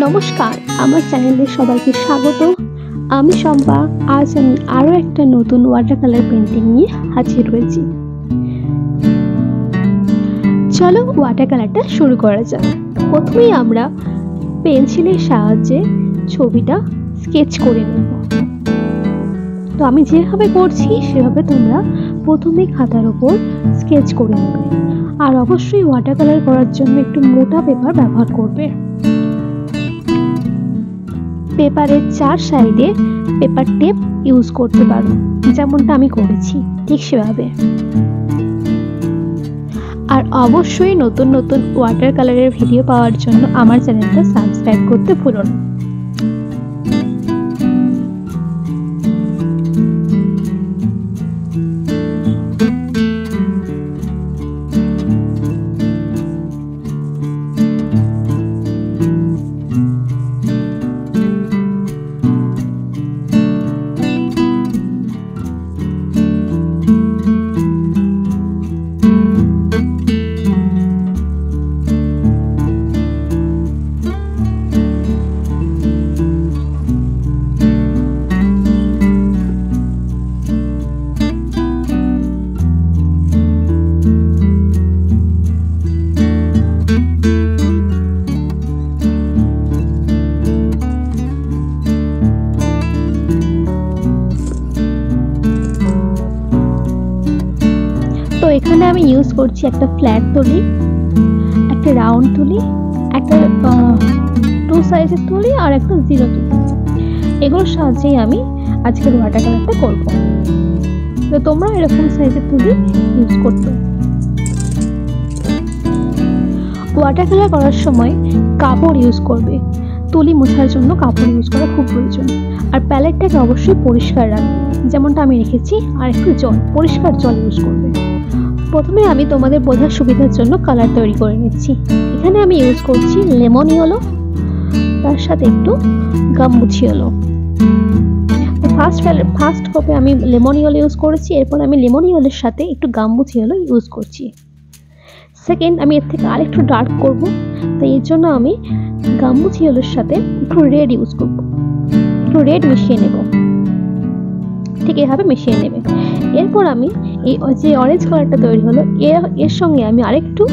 নমস্কার, আমার চ্যানেলে সবাইকে স্বাগত। আমি শম্পা। আজ আমি আরও একটা নতুন ওয়াটার কালার পেন্টিং নিয়ে হাজির হয়েছি। চলো ওয়াটার কালারটা শুরু করা যাক। প্রথমেই আমরা পেন্সিলের সাহায্যে ছবিটা স্কেচ করে নেব। তো আমি যেভাবে করছি সেভাবে তোমরা প্রথমে খাতার ওপর স্কেচ করে নেবে। আর অবশ্যই ওয়াটার কালার করার জন্য একটু মোটা পেপার ব্যবহার করবে। পেপারের চার সাইডে পেপার টেপ ইউজ করতে পারো, যেমনটা আমি করেছি ঠিক সেভাবে। আর অবশ্যই নতুন নতুন ওয়াটার কালারের ভিডিও পাওয়ার জন্য আমার চ্যানেলটা সাবস্ক্রাইব করতে ভুলো না। তো এখানে আমি ইউজ করছি একটা ফ্ল্যাট তুলি, একটা রাউন্ড তুলি, একটা 2 সাইজের তুলি আর একটা 0 তুলি। এগুলোর সাহায্যেই আমি আজকের ওয়াটার কালারটা করব। তো তোমরা এরকম সাইজের তুলি ইউজ করবে। ওয়াটার কালার করার সময় কাপড় ইউজ করবে। তুলি মোছার জন্য কাপড় ইউজ করা খুব প্রয়োজন। আর প্যালেটটাকে অবশ্যই পরিষ্কার রাখবে, যেমনটা আমি রেখেছি। আর একটু পরিষ্কার জল ইউজ করবে। প্রথমে আমি তোমাদের বোঝার সুবিধার জন্য কালার তৈরি করে নিচ্ছি। এখানে আমি ইউজ করছি লেমন ইয়েলো, তার সাথে একটু গাম্বুচি ইয়েলো। ফার্স্ট কোপে আমি লেমন ইয়েলো ইউজ করেছি, এরপর আমি লেমন ইয়েলোর সাথে একটু গাম্বুচি ইয়েলো ইউজ করছি। সেকেন্ড, আমি এর থেকে আরেকটু ডার্ক করব, তাই এর জন্য আমি গাম্বুচি ইয়েলোর সাথে একটু রেড ইউজ করব। একটু রেড মিশিয়ে নেব, ঠিক এভাবে মিশিয়ে নেবে। এরপর আমি এই যে অরেঞ্জ কালারটা তৈরি হলো এর সঙ্গে আমি আরেকটু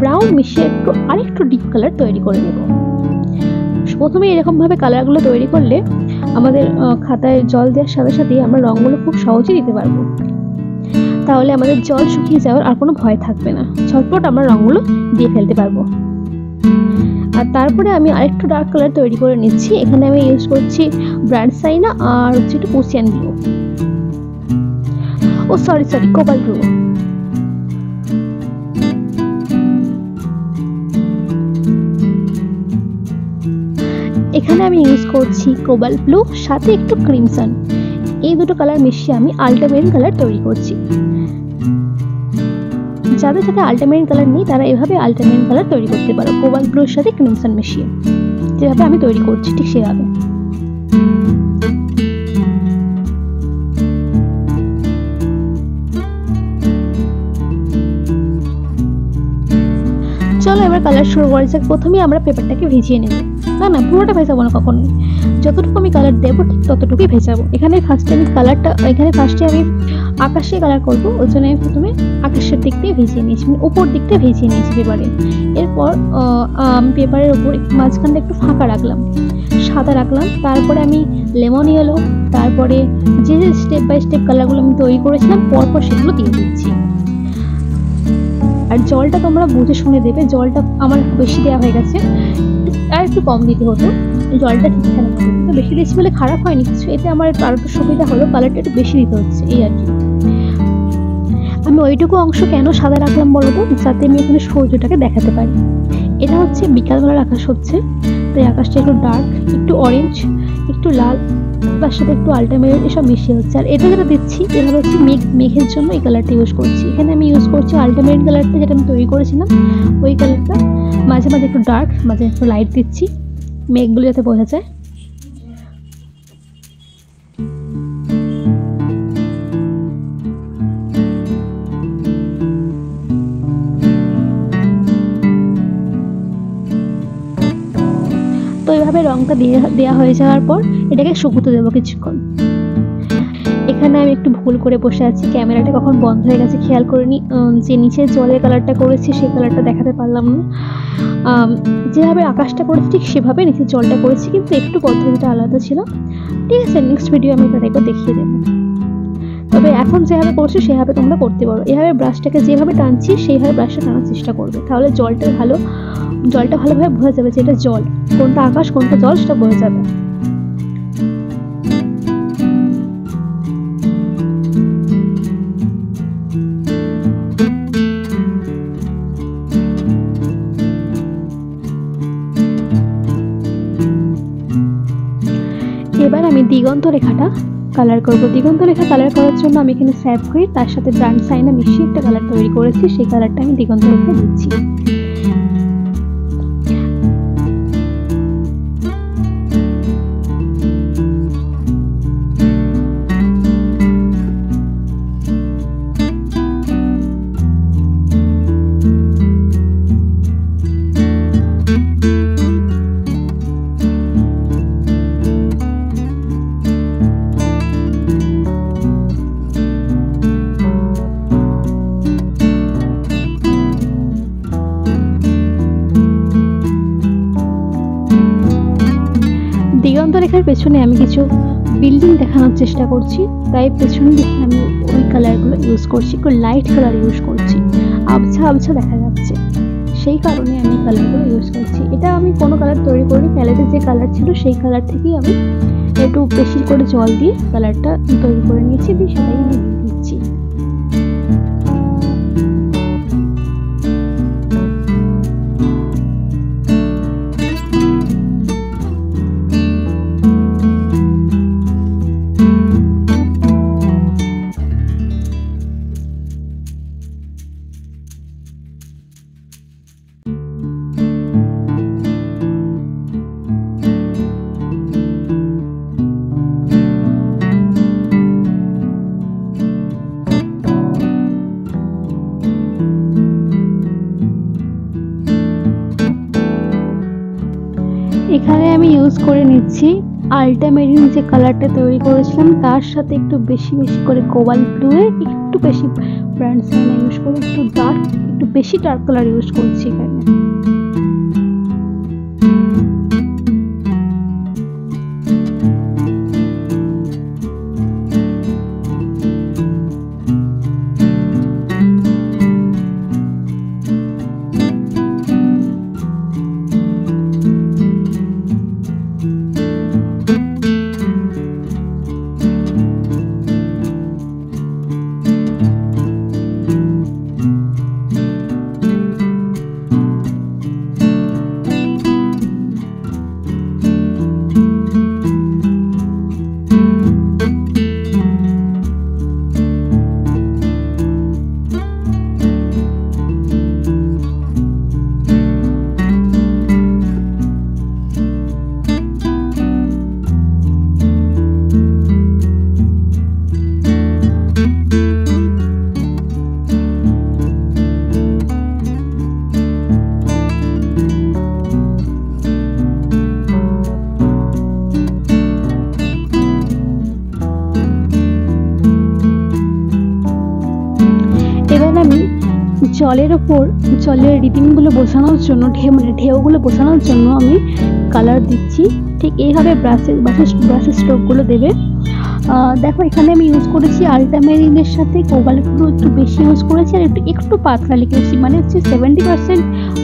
ব্রাউন মিশিয়ে আরেকটু ডিপ কালার তৈরি করে নেব। প্রথমে এরকমভাবে কালারগুলো তৈরি করলে আমাদের খাতায় জল দেওয়ার সাথে সাথেই আমরা রঙগুলো খুব সহজে দিতে পারবো। তাহলে আমাদের জল শুকিয়ে যাওয়ার আর কোনো ভয় থাকবে না, ঝটপট আমরা রঙগুলো দিয়ে ফেলতে পারবো। আর তারপরে আমি আরেকটু ডার্ক কালার তৈরি করে নিচ্ছি। এখানে আমি ইউজ করছি ব্র্যান্ড সাইনা আর হচ্ছে একটু ocean blue. Sorry cobalt blue. এখানে আমি ইউজ করছি কোবাল্ট ব্লু সাথে একটু ক্রিমসন। এই দুটো কালার মিশিয়ে আমি আল্টামেরিন কালার তৈরি করছি। যাদের সাথে আল্টামেরিন কালার নেই তারা এভাবে আল্টামেরিন কালার তৈরি করতে পারো, কোবাল্ট ব্লুর সাথে ক্রিমসন মিশিয়ে, যেভাবে আমি তৈরি করছি ঠিক সেভাবে। চলো এবার কালার শুরু করা যাক। প্রথমে আমরা পেপারটাকে ভিজিয়ে নেব। না পুরোটা ভেজাবো না কখনোই, যতটুকু আমি কালার দেবো ঠিক ততটুকুই ভেজাবো। এখানে ফার্স্টে আমি আকাশে কালার করবো, ওই জন্য আমি প্রথমে আকাশের দিক দিয়ে ভিজিয়ে নিয়েছি, মানে উপর দিকটা ভিজিয়ে নিয়েছি পেপারে। এরপর পেপারের উপর মাঝখানটা একটু ফাঁকা রাখলাম, সাদা রাখলাম। তারপরে আমি লেমন ইয়েলো, তারপরে যে স্টেপ বাই স্টেপ কালারগুলো আমি তৈরি করেছিলাম পরপর সেগুলো দিয়ে দিচ্ছি। আর জলটা তোমরা বুঝে শুনে দেবে, জলটা আমার বেশি দেওয়া হয়ে গেছে, আর একটু কম দিতে হতো। জলটা ঠিকঠাক মতো, বেশি দিয়েছি বলে খারাপ হয়নি কিছু, এতে আমার আরো একটু সুবিধা হলো, কালারটা একটু বেশি দিতে হচ্ছে এই আর কি। আমি ওইটুকু অংশ কেন সাদা রাখলাম বলো তো, যাতে আমি এখানে সূর্যটাকে দেখাতে পারি। এটা হচ্ছে বিকালবেলার আকাশ হচ্ছে, তাই আকাশটা একটু ডার্ক, একটু অরেঞ্জ, একটু লাল, তার সাথে একটু আল্টামেরিন এসব মিশিয়ে হচ্ছে। আর এটা যেটা দিচ্ছি এটা হচ্ছে মেঘের জন্য এই কালারটা ইউজ করছি। এখানে আমি ইউজ করছি আল্টামেরিন কালারটা, যেটা আমি তৈরি করেছিলাম ওই কালারটা। মাঝে মাঝে একটু ডার্ক, মাঝে একটু লাইট দিচ্ছি মেঘগুলো যাতে বোঝা যায়। তো এইভাবে রঙটা দেওয়া হয়ে যাওয়ার পর এটাকে শুকোতে দেবো কিছুক্ষণ। এখানে আমি একটু ভুল করে বসে আছি, ক্যামেরাটা কখন বন্ধ হয়ে গেছে খেয়াল করিনি। যে নিচে জলের কালারটা করেছি সেই কালারটা দেখাতে পারলাম না। যেভাবে আকাশটা করেছি ঠিক সেভাবে নিচে জলটা করেছি, কিন্তু একটু পদ্ধতিটা আলাদা ছিল। ঠিক আছে, নেক্সট ভিডিও আমি তাদেরকে দেখিয়ে দেবো। তবে এখন যেভাবে করছি সেভাবে তোমরা করতে পারো। এভাবে ব্রাশটাকে যেভাবে টানছি সেইভাবে ব্রাশটা টানার চেষ্টা করবে, তাহলে জলটা ভালোভাবে বোঝা যাবে যে এটা জল, কোনটা আকাশ কোনটা জল সেটা বোঝা যাবে। এবার আমি দিগন্ত রেখাটা কালার করব। দিগন্ত রেখা কালার করার জন্য আমি এখানে স্যাপ হয়ে তার সাথে ব্রান্ড সাইনা মিশিয়ে একটা কালার তৈরি করেছি, সেই কালারটা আমি দিগন্ত রেখা দিচ্ছি। দিগন্ত রেখার পেছনে আমি কিছু বিল্ডিং দেখানোর চেষ্টা করছি, তাই পেছনের দিকে আমি ওই কালারগুলো ইউজ করছি, একটু লাইট কালার ইউজ করছি, আবছা আবছা দেখা যাচ্ছে, সেই কারণে আমি কালারগুলো ইউজ করছি। এটা আমি কোনো কালার তৈরি করিনি, প্যালেটে যে কালার ছিল সেই কালার থেকেই আমি একটু বেশি করে জল দিয়ে কালারটা তৈরি করে নিয়েছি, দিয়ে সেটাই আমি দিচ্ছি। এখানে আমি ইউজ করে নিচ্ছি আল্ট্রামেরিন যে কালারটা তৈরি করেছিলাম, তার সাথে একটু বেশি করে কোবাল্ট ব্লু এর একটু বেশি ব্র্যান্ড সাইনা ইউজ করে একটু বেশি ডার্ক কালার ইউজ করছি এখানে। জলের ওপর জলের রিদিমগুলো বোঝানোর জন্য ঢেউগুলো বোঝানোর জন্য আমি কালার দিচ্ছি। ঠিক এইভাবে ব্রাশের স্ট্রোকগুলো দেবে। দেখো এখানে আমি ইউজ করেছি আল্ট্রামেরিনের সাথে কোবাল্ট ব্লু একটু বেশি ইউজ করেছি, আর একটু পাতলা লিখেছি, মানে হচ্ছে 70%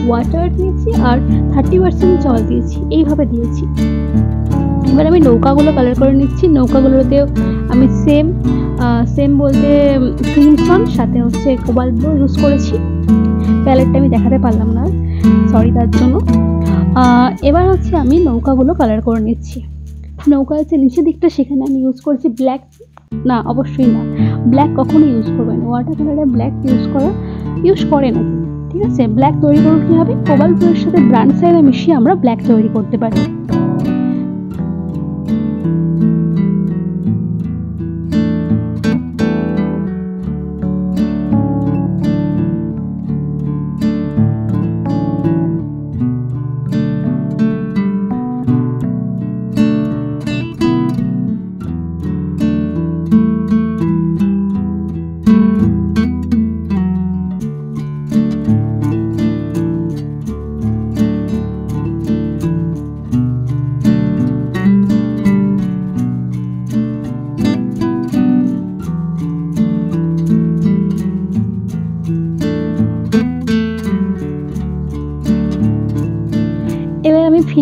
ওয়াটার দিয়েছি আর 30% জল দিয়েছি, এইভাবে দিয়েছি। এবার আমি নৌকাগুলো কালার করে নিচ্ছি। নৌকাগুলোতেও আমি সেম বলতে ক্রিমসন সাথে হচ্ছে কোবাল্ট ব্লু ইউজ করেছি। প্যালেটটা আমি দেখাতে পারলাম না, সরি তার জন্য। এবার হচ্ছে আমি নৌকাগুলো কালার করে নিচ্ছি। নৌকা হচ্ছে নিচের দিকটা, সেখানে আমি ইউজ করেছি ব্ল্যাক, না অবশ্যই না, ব্ল্যাক কখনো ইউজ করবে না, ওয়াটার কালারে ব্ল্যাক ইউজ করে না। ঠিক আছে, ব্ল্যাক তৈরি করতে কী হবে, কোবাল্ট ব্লুর সাথে ব্র্যান্ড সাইনা মিশিয়ে আমরা ব্ল্যাক তৈরি করতে পারি।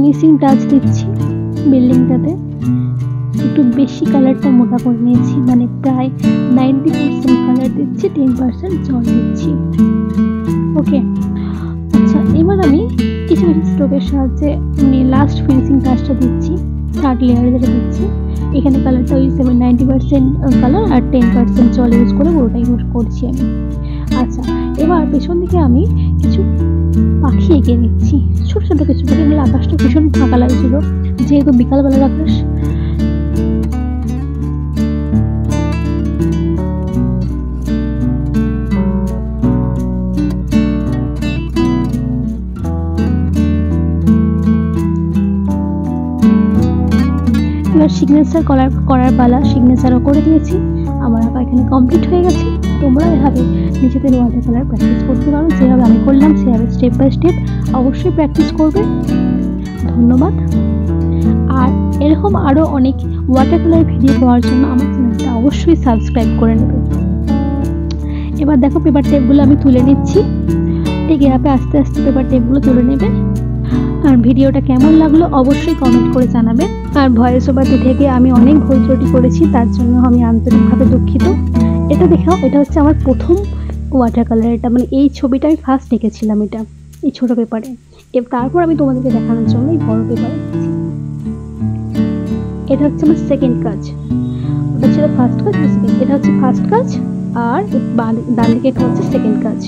ফিনিশিং টাচ দিচ্ছি বিল্ডিংটাতে। একটু বেশি কালারটা মোটা করে নিয়েছি, মানে প্রায় 90% কালার দিচ্ছি, 10% জল দিচ্ছি। ওকে, আচ্ছা এবার আমি কিছু কিছু স্ট্রোকের সাহায্যে মানে লাস্ট ফিনিশিং টাচটা দিচ্ছি, থার্ড লেয়ারে যেটা দিচ্ছি। এখানে কালারটা ওই 90% কালার আর 10% জল ইউজ করে পুরোটা ইউজ করছি আমি। আচ্ছা এবার পেছন দিকে আমি কিছু পাখি এঁকে নিচ্ছি, ছোট ছোট কিছু পাখি। আকাশটা ভীষণ ফাঁকা লাগছিল যেহেতু বিকালবেলার আকাশ। এবার সিগনেচার করার পালা, সিগনেচারও করে দিয়েছি। আমার আঁকা এখানে কমপ্লিট হয়ে গেছে। তোমরা এভাবে নিজেদের ওয়াটার কালার প্র্যাকটিস করতে পারো, যেভাবে আমি করলাম সেভাবে স্টেপ বাই স্টেপ অবশ্যই প্র্যাকটিস করবে। ধন্যবাদ। আর এরকম আরও অনেক ওয়াটার কালার ভিডিও পাওয়ার জন্য আমার চ্যানেলটা অবশ্যই সাবস্ক্রাইব করে নেবে। এবার দেখো পেপার টেপগুলো আমি তুলে নিচ্ছি। ঠিক এভাবে আস্তে আস্তে পেপার টেপগুলো তুলে নেবে। আর ভিডিওটা কেমন লাগলো অবশ্যই কমেন্ট করে জানাবে। আর ভয়েস ওভারটি থেকে আমি অনেক ভুল ত্রুটি করেছি, তার জন্য আমি আন্তরিকভাবে দুঃখিত। এটা দেখাও, এটা হচ্ছে আমার প্রথম ওয়াটার কালার। এটা মানে এই ছবিটা আমি ফার্স্ট এঁকেছিলাম এটা এই ছোট পেপারে। তারপর আমি তোমাদেরকে দেখানোর জন্য এই বড় পেপারে। এটা হচ্ছে আমার সেকেন্ড কাজ, ওটা ছিল ফার্স্ট কাজ, এটা হচ্ছে ফার্স্ট কাজ, আর ডান দিকে এটা হচ্ছে সেকেন্ড কাজ।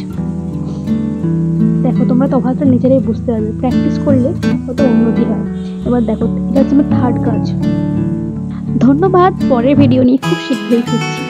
দেখো তোমরা তফাৎটা নিজেরাই বুঝতে পারবে, প্র্যাকটিস করলে কত উন্নতি হয়। এবার দেখো এটা হচ্ছে আমার থার্ড কাজ। ধন্যবাদ। পরের ভিডিও নিয়ে খুব শীঘ্রই ফিরছি।